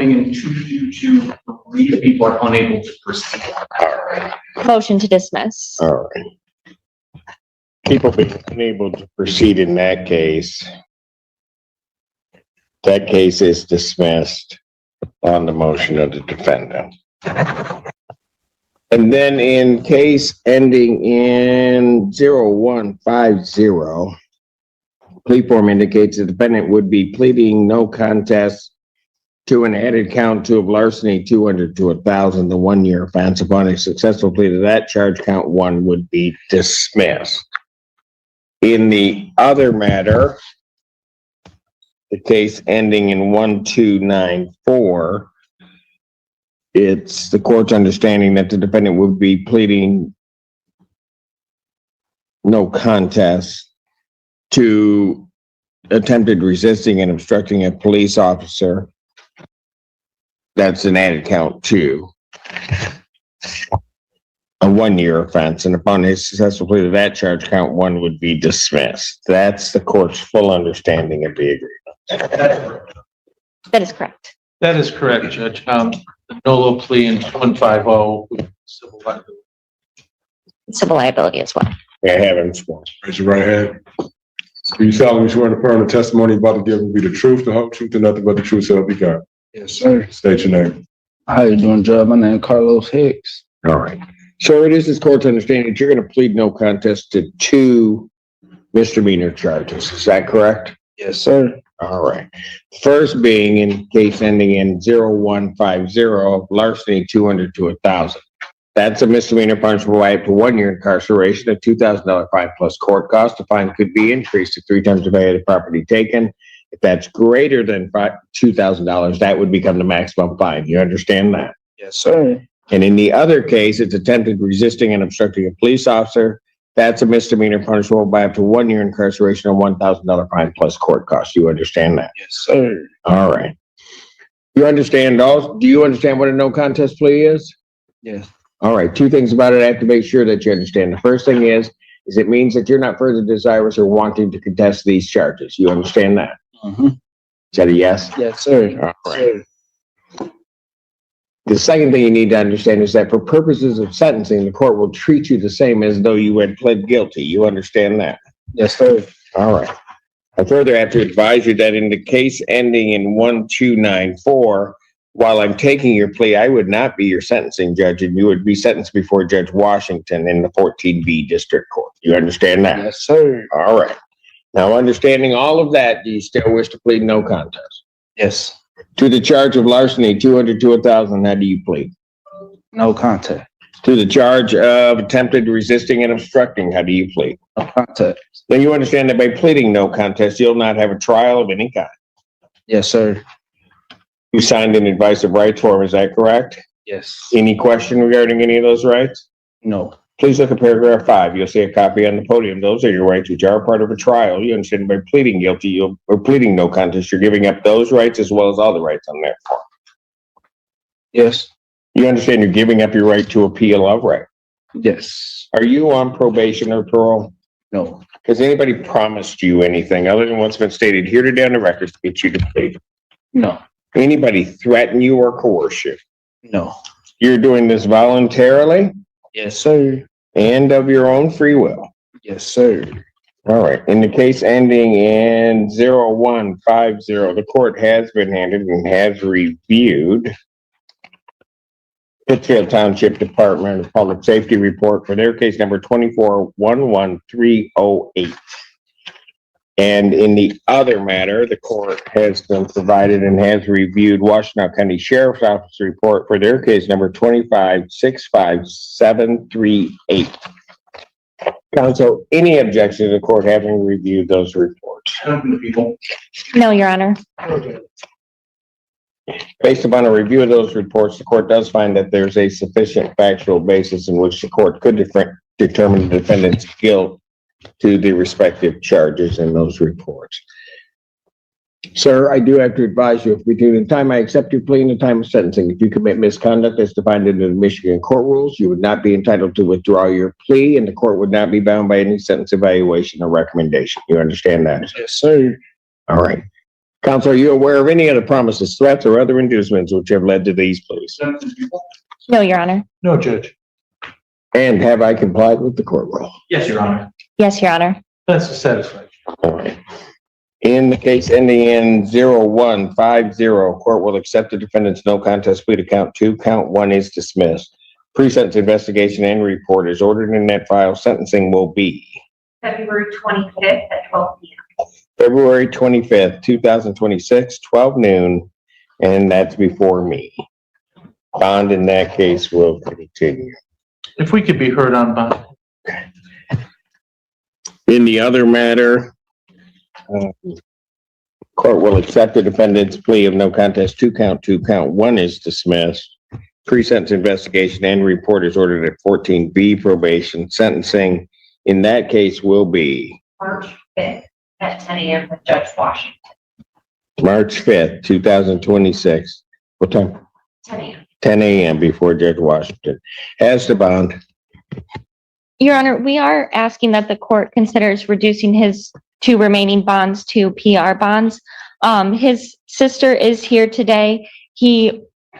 coming in 222, these people are unable to proceed. All right. Motion to dismiss. All right. People being unable to proceed in that case. That case is dismissed on the motion of the defendant. And then in case ending in 0150, plea form indicates the defendant would be pleading no contest to an added count 2 of larceny, 200 to 1,000, the 1-year offense. Upon a successful plea to that charge, count 1 would be dismissed. In the other matter, the case ending in 1294, it's the court's understanding that the defendant would be pleading no contest to attempted resisting and obstructing a police officer. That's an added count 2. A 1-year offense, and upon a successful plea to that charge, count 1 would be dismissed. That's the court's full understanding of the agreement. That is correct. That is correct, Judge. The NOLO plea in 150, civil liability. Civil liability as well. I haven't sworn. Raise your right hand. Do you solemnly swear to affirm the testimony about to give will be the truth, the whole truth, and nothing but the truth, so help you God? Yes, sir. State your name. How you doing, Judge? My name is Carlos Hicks. All right. So it is this court's understanding that you're going to plead no contest to 2 misdemeanor charges. Is that correct? Yes, sir. All right. First being in case ending in 0150, larceny 200 to 1,000. That's a misdemeanor punishable by up to 1 year incarceration, a $2,000 fine plus court cost. The fine could be increased to 3 times the value of the property taken. If that's greater than $2,000, that would become the maximum fine. You understand that? Yes, sir. And in the other case, it's attempted resisting and obstructing a police officer. That's a misdemeanor punishable by up to 1 year incarceration and $1,000 fine plus court costs. You understand that? Yes, sir. All right. Do you understand what a no contest plea is? Yes. All right. 2 things about it I have to make sure that you understand. The first thing is it means that you're not further desirous or wanting to contest these charges. You understand that? Mm-hmm. Is that a yes? Yes, sir. All right. The second thing you need to understand is that for purposes of sentencing, the court will treat you the same as though you had pled guilty. You understand that? Yes, sir. All right. I further have to advise you that in the case ending in 1294, while I'm taking your plea, I would not be your sentencing judge, and you would be sentenced before Judge Washington in the 14B District Court. You understand that? Yes, sir. All right. Now, understanding all of that, do you still wish to plead no contest? Yes. To the charge of larceny, 200 to 1,000, how do you plead? No contact. To the charge of attempted resisting and obstructing, how do you plead? No contact. Then you understand that by pleading no contest, you'll not have a trial of any kind. Yes, sir. You signed an advice of rights form, is that correct? Yes. Any question regarding any of those rights? No. Please look at paragraph 5. You'll see a copy on the podium. Those are your rights, which are part of a trial. You understand by pleading guilty, or pleading no contest, you're giving up those rights as well as all the rights on that form. Yes. You understand you're giving up your right to appeal of right. Yes. Are you on probation or parole? No. Has anybody promised you anything other than what's been stated here today on the records to get you to plead? No. Anybody threaten you or coerce you? No. You're doing this voluntarily Yes, sir. and of your own free will. Yes, sir. All right. In the case ending in 0150, the court has been handed and has reviewed Pittsfield Township Department of Public Safety report for their case number 2411308. And in the other matter, the court has been provided and has reviewed Washtenaw County Sheriff's Office report for their case number 2565738. Counsel, any objection to the court having reviewed those reports? Open to people. No, Your Honor. Based upon a review of those reports, the court does find that there's a sufficient factual basis in which the court could determine the defendant's guilt to the respective charges in those reports. Sir, I do have to advise you, if between the time I accept your plea and the time of sentencing, if you commit misconduct as defined in the Michigan court rules, you would not be entitled to withdraw your plea, and the court would not be bound by any sentence evaluation or recommendation. You understand that? Yes, sir. All right. Counsel, are you aware of any other promises, threats, or other inducements which have led to these pleas? No, Your Honor. No, Judge. And have I complied with the court rule? Yes, Your Honor. Yes, Your Honor. That's a satisfaction. All right. In the case ending in 0150, court will accept the defendant's no contest plea to count 2. Count 1 is dismissed. Pre-sentence investigation and report is ordered in that file. Sentencing will be February 25th at 12 p.m. February 25th, 2026, 12 noon, and that's before me. Bond in that case will continue. If we could be heard on bond. In the other matter, court will accept the defendant's plea of no contest to count 2. Count 1 is dismissed. Pre-sentence investigation and report is ordered at 14B probation. Sentencing in that case will be March 5th at 10 a.m. with Judge Washington. March 5th, 2026. What time? 10 a.m. 10 a.m. before Judge Washington. As to bond, Your Honor, we are asking that the court considers reducing his 2 remaining bonds to PR bonds. His sister is here today.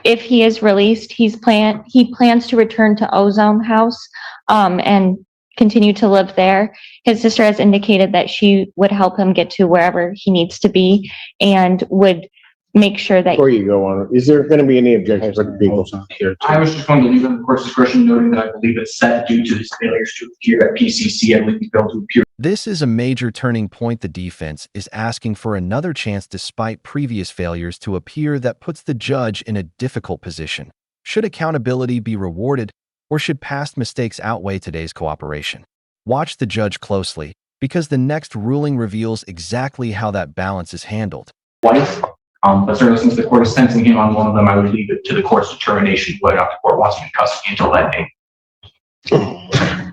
If he is released, he plans to return to Ozone House, and continue to live there. His sister has indicated that she would help him get to wherever he needs to be and would make sure that before you go on, is there going to be any objections from the people here? I was just going to leave it in the court's discretion, noting that I believe it's set due to his failures to appear at PCC. I believe he failed to appear. This is a major turning point. The defense is asking for another chance despite previous failures to appear that puts the judge in a difficult position. Should accountability be rewarded, or should past mistakes outweigh today's cooperation? Watch the judge closely, because the next ruling reveals exactly how that balance is handled. Twice. But certainly since the court is sentencing him on one of them, I would leave it to the court's determination whether or not the court wants him in custody until that day.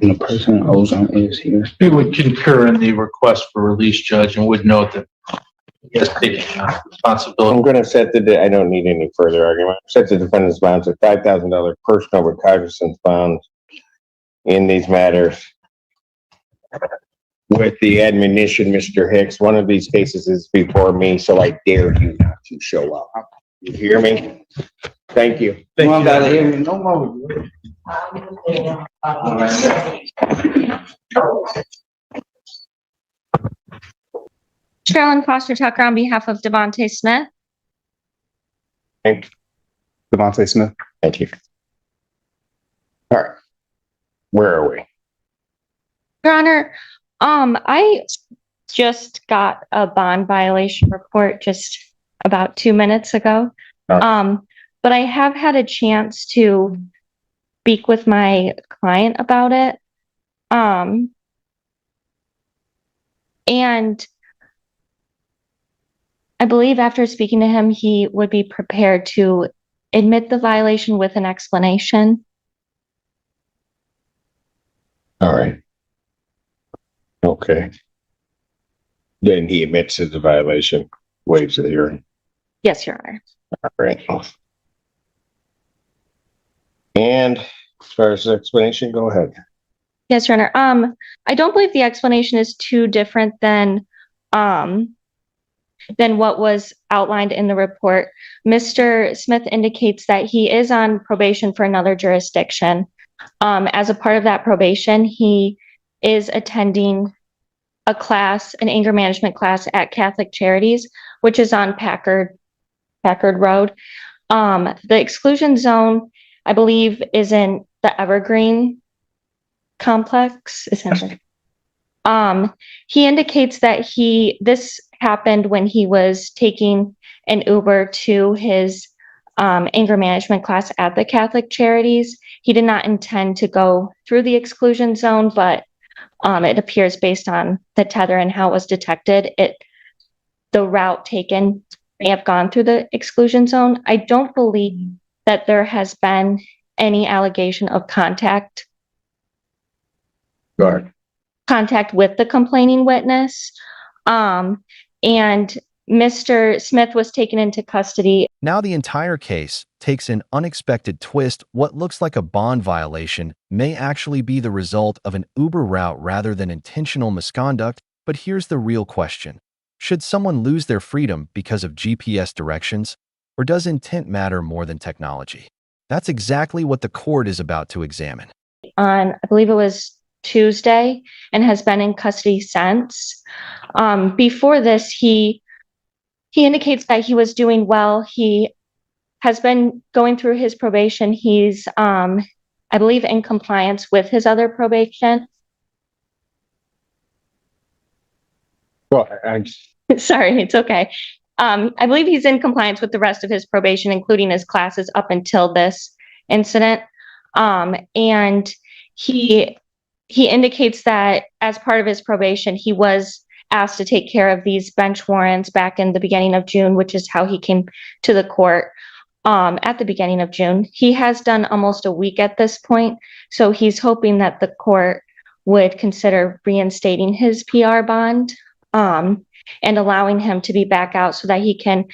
And the person in Ozone is here. We would concur in the request for release, Judge, and would note that he has taken responsibility. I'm going to set I don't need any further argument. Set the defendant's bonds at $5,000 personal recognizance bonds in these matters. With the admonition, Mr. Hicks, one of these cases is before me, so I dare you not to show up. You hear me? Thank you. Thank you, Judge. hear me no more. Sherilyn Foster Tucker on behalf of Devontae Smith. Devontae Smith. Thank you. All right. Where are we? Your Honor, I just got a bond violation report just about 2 minutes ago. But I have had a chance to speak with my client about it. And I believe after speaking to him, he would be prepared to admit the violation with an explanation. All right. Okay. Then he admits to the violation, waives the hearing. Yes, Your Honor. All right. And as far as the explanation, go ahead. Yes, Your Honor. I don't believe the explanation is too different than what was outlined in the report. Mr. Smith indicates that he is on probation for another jurisdiction. As a part of that probation, he is attending a class, an anger management class at Catholic Charities, which is on Packard Road. The exclusion zone, I believe, is in the Evergreen complex, essentially. He indicates that this happened when he was taking an Uber to his anger management class at the Catholic Charities. He did not intend to go through the exclusion zone, but it appears based on the tether and how it was detected, the route taken may have gone through the exclusion zone. I don't believe that there has been any allegation of contact with the complaining witness. And Mr. Smith was taken into custody. Now the entire case takes an unexpected twist. What looks like a bond violation may actually be the result of an Uber route rather than intentional misconduct. But here's the real question. Should someone lose their freedom because of GPS directions, or does intent matter more than technology? That's exactly what the court is about to examine. On, I believe it was Tuesday, and has been in custody since. Before this, he indicates that he was doing well. He has been going through his probation. He's, I believe, in compliance with his other probation. Well, Sorry, it's okay. I believe he's in compliance with the rest of his probation, including his classes up until this incident. And he indicates that as part of his probation, he was asked to take care of these bench warrants back in the beginning of June, which is how he came to the court at the beginning of June. He has done almost a week at this point, so he's hoping that the court would consider reinstating his PR bond and allowing him to be back out so that he can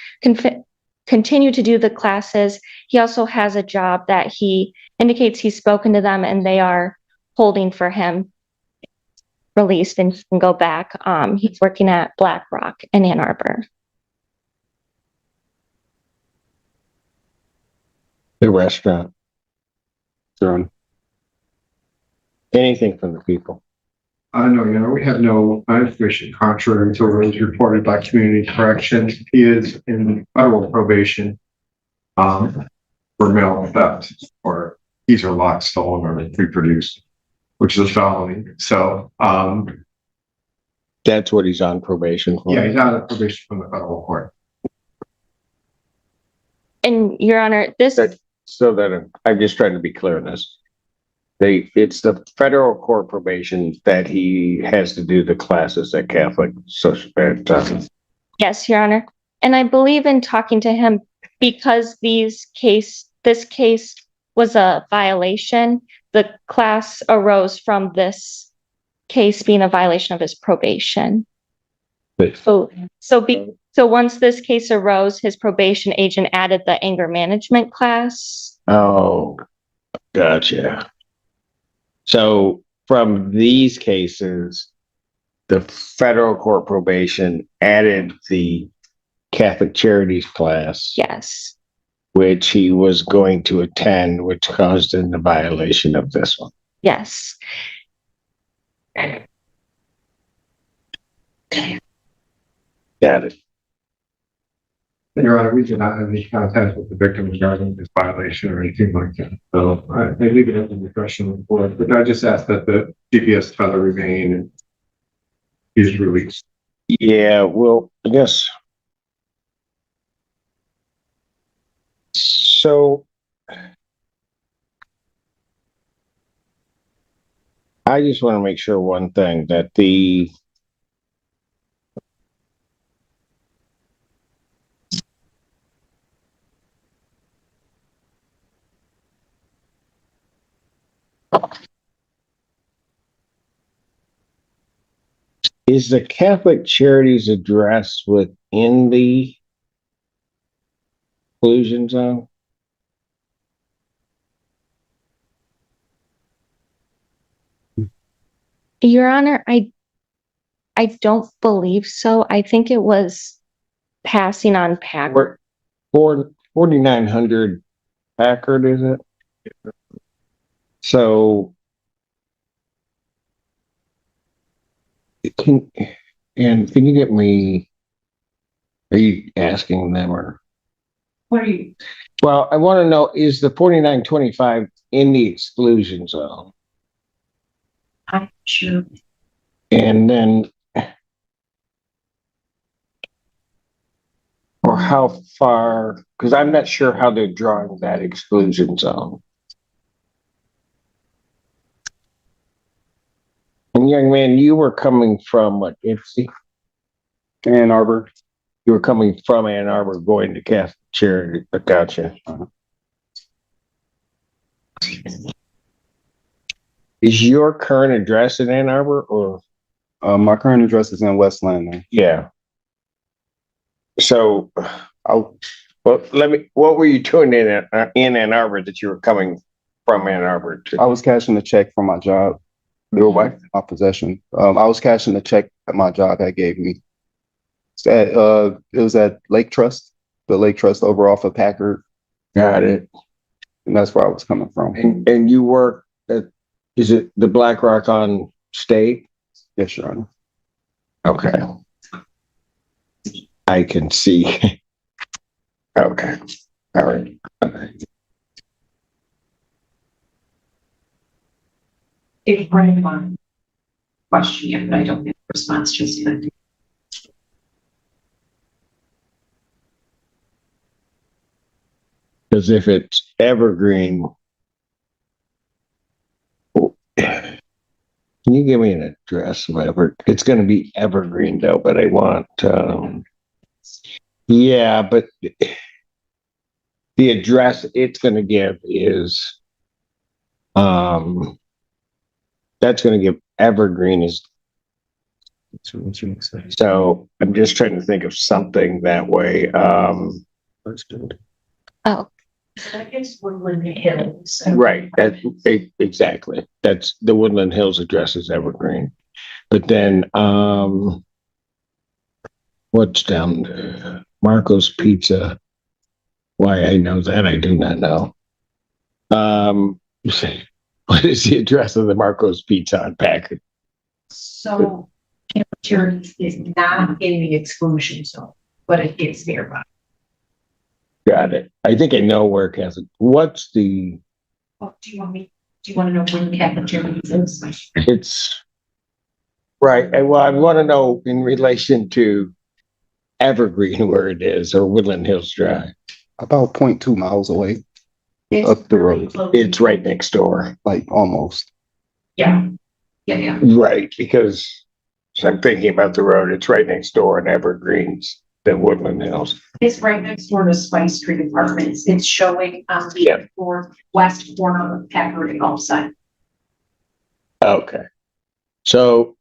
continue to do the classes. He also has a job that he indicates he's spoken to them and they are holding for him released and he can go back. He's working at Black Rock in Ann Arbor. the restaurant. Sure. Anything from the people. No, we have no information contrary to what was reported by community corrections. He is in federal probation for mail theft, or keys are locked, stolen, or reproduced, which is a felony. So, That's what he's on probation for. yeah, he's out of probation from the federal court. And Your Honor, this, So that I'm just trying to be clear on this. It's the federal court probation that he has to do the classes at Catholic social. yes, Your Honor. And I believe in talking to him because this case was a violation. The class arose from this case being a violation of his probation. But So once this case arose, his probation agent added the anger management class. oh, gotcha. So from these cases, the federal court probation added the Catholic Charities class, Yes. which he was going to attend, which caused him the violation of this one. Yes. Got it. Your Honor, we do not have any contact with the victim regarding this violation or anything like that. So I leave it up to the discretion of the board, but I just ask that the GPS file remain and he's released. Yeah, well, I guess. So I just want to make sure one thing, that is the Catholic Charities address within the exclusion zone? Your Honor, I don't believe so. I think it was passing on Packard. 4,900 Packard, is it? So can you get me, are you asking them or? What are you? Well, I want to know, is the 4925 in the exclusion zone? I'm sure. And then, or how far, because I'm not sure how they're drawing that exclusion zone. And young man, you were coming from what, Ipsy? Ann Arbor. You were coming from Ann Arbor going to Catholic Charity. Gotcha. Is your current address in Ann Arbor or? My current address is in West Landing. Yeah. So, what were you doing in Ann Arbor that you were coming from Ann Arbor to? I was cashing the check from my job. You were what? My possession. I was cashing the check that my job had gave me. It was at Lake Trust, the Lake Trust over off of Packard, Got it. and that's where I was coming from. And you work at, is it the Black Rock on State? Yes, Your Honor. Okay. I can see. Okay. All right. If Brian wants question yet, but I don't get a response just yet. Because if it's evergreen, can you give me an address, whatever? It's going to be evergreen though, but I want, yeah, but the address it's going to give is, that's going to give evergreen is, so I'm just trying to think of something that way. Oh, That is Woodland Hills. Right, exactly. That's the Woodland Hills address is evergreen. But then, what's down there? Marco's Pizza. Why I know that, I do not know. What is the address of the Marco's Pizza on Packard? So Temperature is not in the exclusion zone, but it is nearby. Got it. I think I know where Catholic, what's the, Oh, do you want to know when cafeteria is? it's, right, and well, I want to know in relation to Evergreen where it is, or Woodland Hills Drive. About 0.2 miles away, It's Up the really road. close. It's right next door. like almost. Yeah, yeah. Right, because I'm thinking about the road, it's right next door in Evergreens, the Woodland Hills. It's right next door to Spice Street Apartments. It's showing on Yeah. the northwest corner of Packard and Gulf side. Okay. So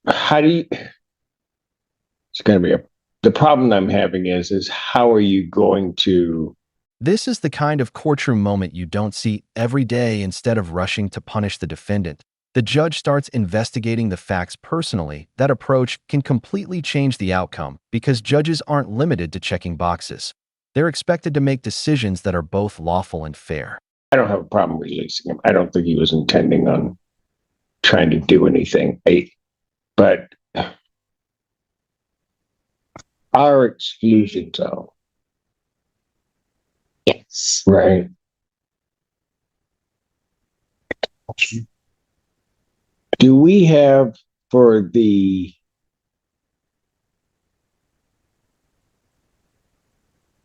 how do you, it's gonna be the problem I'm having is how are you going to, This is the kind of courtroom moment you don't see every day. Instead of rushing to punish the defendant, the judge starts investigating the facts personally. That approach can completely change the outcome because judges aren't limited to checking boxes. They're expected to make decisions that are both lawful and fair. I don't have a problem releasing him. I don't think he was intending on trying to do anything. But our exclusion zone, yes. right? Do we have for the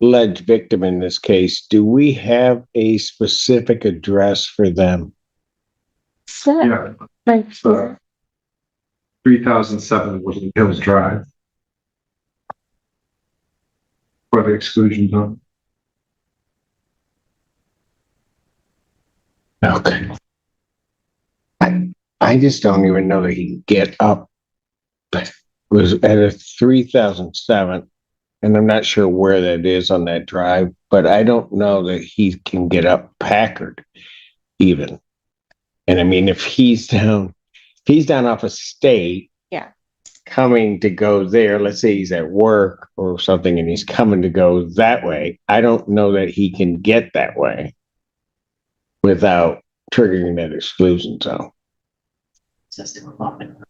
alleged victim in this case, do we have a specific address for them? Yeah, Right. so 3007 Woodland Hills Drive. For the exclusion zone. Okay. I just don't even know that he can get up. It was at a 3007, and I'm not sure where that is on that drive, but I don't know that he can get up Packard even. And I mean, if he's down off a state. Yeah. Coming to go there, let's say he's at work or something and he's coming to go that way. I don't know that he can get that way without triggering that exclusion zone. So it's to go up and around.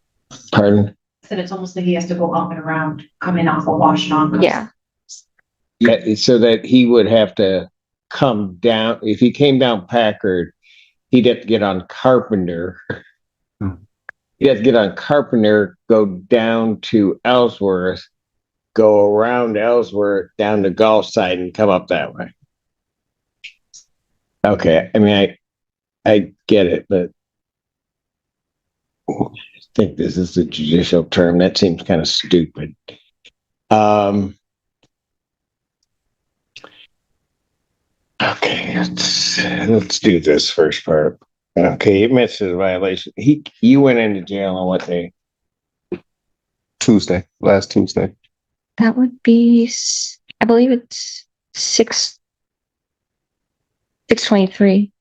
Pardon? So it's almost like he has to go up and around, come in off of Washington. Yeah. So that he would have to come down, if he came down Packard, he'd have to get on Carpenter. He'd have to get on Carpenter, go down to Ellsworth, go around Ellsworth, down to Gulf side and come up that way. Okay, I mean, I get it, but I think this is a judicial term. That seems kind of stupid. Okay, let's do this first part. Okay, he admits his violation. You went into jail on what day? Last Tuesday. That would be, I believe it's 6/23.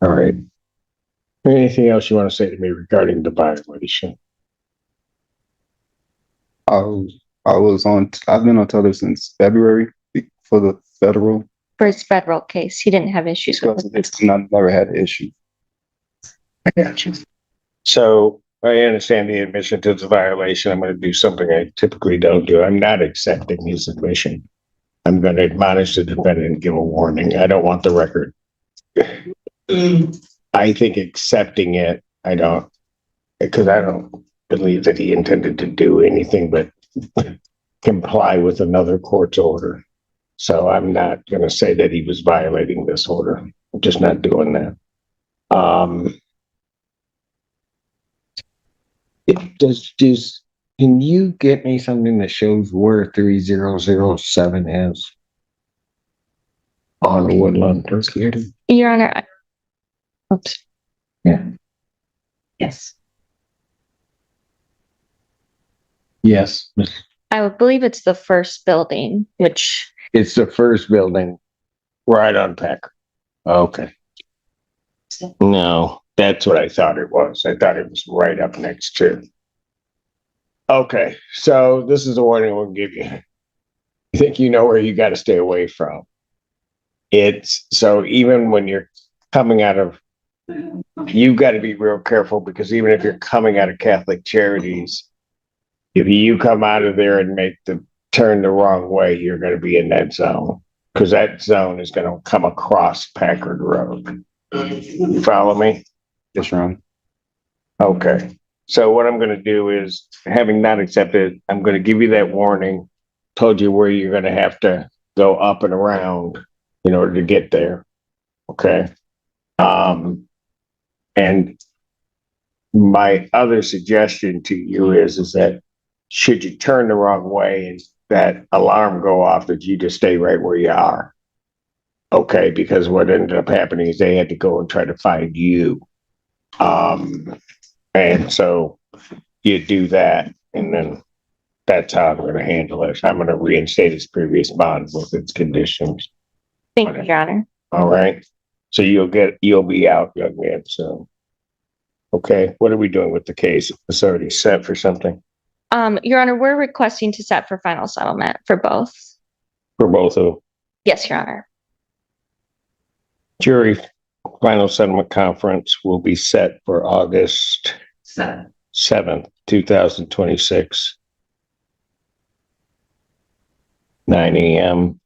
All right. Anything else you want to say to me regarding the violation? I've been on television since February for the federal. For his federal case, he didn't have issues with it. I've never had an issue. I got you. So I understand the admission to the violation. I'm going to do something I typically don't do. I'm not accepting his admission. I'm going to admonish the defendant and give a warning. I don't want the record. I think accepting it, I don't, because I don't believe that he intended to do anything but comply with another court's order. So I'm not going to say that he was violating this order. I'm just not doing that. Can you get me something that shows where 3007 is? On Woodland. Your Honor, oops. Yes. Yes. I would believe it's the first building, which, It's the first building right on Packer. Okay. No, that's what I thought it was. I thought it was right up next to. Okay, so this is a warning we'll give you. I think you know where you got to stay away from. It's so even when you're coming out of, you've got to be real careful because even if you're coming out of Catholic Charities, if you come out of there and make the turn the wrong way, you're going to be in that zone because that zone is going to come across Packard Road. You follow me? Yes, Your Honor. Okay. So what I'm going to do is, having not accepted, I'm going to give you that warning. Told you where you're going to have to go up and around in order to get there. Okay. And my other suggestion to you is that should you turn the wrong way and that alarm go off, that you just stay right where you are. Okay, because what ended up happening is they had to go and try to find you. And so you do that, and then that's how I'm going to handle it. I'm going to reinstate his previous bond with its conditions. thank you, Your Honor. All right. So you'll be out, young man. So, okay. What are we doing with the case? It's already set for something Your Honor, we're requesting to set for final settlement for both. for both of them. Yes, Your Honor. Jury final settlement conference will be set for August 7th, 2026. 9 a.m.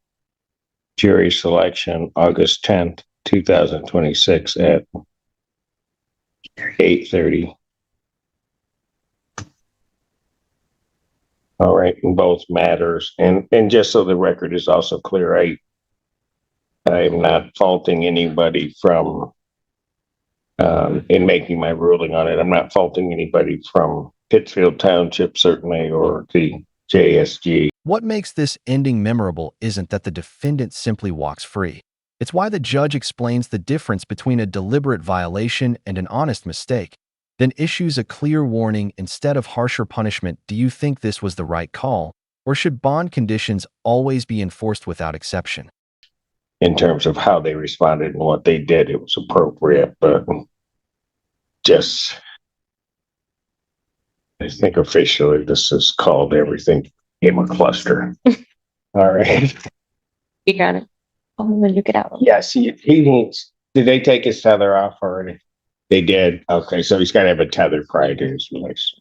Jury selection, August 10th, 2026 at 8:30. All right, in both matters. And just so the record is also clear, I'm not faulting anybody from, in making my ruling on it, I'm not faulting anybody from Pittsfield Township, certainly, or the JSG. What makes this ending memorable isn't that the defendant simply walks free. It's why the judge explains the difference between a deliberate violation and an honest mistake, then issues a clear warning instead of harsher punishment. Do you think this was the right call, or should bond conditions always be enforced without exception? In terms of how they responded and what they did, it was appropriate, but just, I think officially this is called everything in a cluster. All right. You got it. Oh, when you get out. Yes, he needs, did they take his tether off already? They did. Okay, so he's got to have a tether prior to his release.